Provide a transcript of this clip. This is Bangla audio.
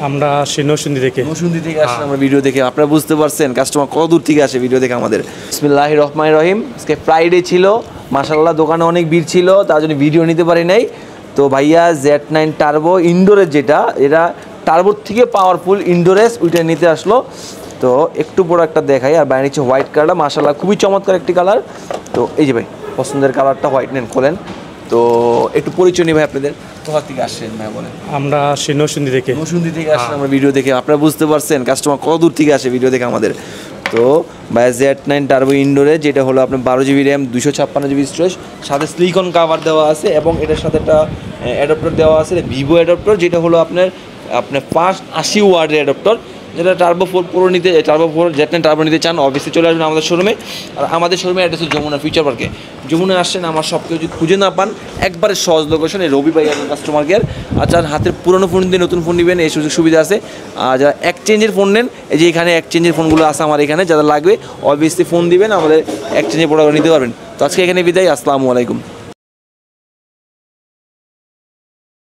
আমরা আসি নরসিংদী থেকে। নরসিংদী থেকে আসলে আমরা ভিডিও দেখে আপনারা বুঝতে পারছেন কাস্টমার কত দূর থেকে আসে ভিডিও দেখে আমাদের। বিসমিল্লাহির রহমানির রহিম। আজকে ফ্রাইডে ছিল, মাশাআল্লাহ দোকানে অনেক ভিড় ছিল, তার জন্য ভিডিও নিতে পারি নাই। তো ভাইয়া Z9 টার্বো ইনডোরের যেটা, এটা টার্বোর থেকে পাওয়ারফুল ইনডোরেস, ওইটা নিতে আসলো। তো একটু বড় একটা দেখাই, আর বাইরে হচ্ছে হোয়াইট কালারটা, মাশাআল্লাহ খুবই চমৎকার একটি কালার। তো এই যে ভাই পছন্দের কালারটা হোয়াইট নেন, খোলেন। তো একটু পরিচয় নিই ভাই আপনাদের, কোথা থেকে আসছেন ভাই বলেন? আমরা আসি নরসিংদী থেকে। নরসিংদী থেকে আসলে আমরা ভিডিও দেখে আপনারা বুঝতে পারছেন কাস্টমার কত দূর থেকে আসে ভিডিও দেখে আমাদের। তো ভাই Z9 টার্বো ইনডোরে, যেটা হলো আপনার 12 GB র্যাম, 256 GB স্টোরেজ, সাথে সিলিকন কাভার দেওয়া আছে, এবং এটার সাথে একটা অ্যাডাপ্টার দেওয়া আছে, ভিভো অ্যাডাপ্টার, যেটা হলো আপনার ফাস্ট 80 ওয়াটের অ্যাডাপ্টার। যেটা টার্বো 4 প্রো নিতে, টার্বো 4 Z9 টার্বো নিতে চান, অবশ্যই চলে আসবেন আমাদের শোরুমে। আর আমাদের শোরুমে অ্যাড্রেস হচ্ছে যমুনা ফিউচার পার্কে। যমুনা আসছেন, আমার সব কেউ যদি খুঁজে না পান, একবারে সহজ লোকেশন, এই রবি ভাই কাস্টমার কেয়ার। আর যার হাতের পুরোনো ফোন দিয়ে নতুন ফোন নেবেন, এই সুযোগ সুবিধা আছে। আর যারা এক্সচেঞ্জের ফোন নেন, এই যে এখানে এক্সচেঞ্জের ফোনগুলো আছে আমার এখানে, যারা লাগবে অবভিয়াসলি ফোন দিবেন, আমাদের এক্সচেঞ্জের প্রোডাক্ট নিতে পারবেন। তো আজকে এখানে বিদায়, আসসালামু আলাইকুম।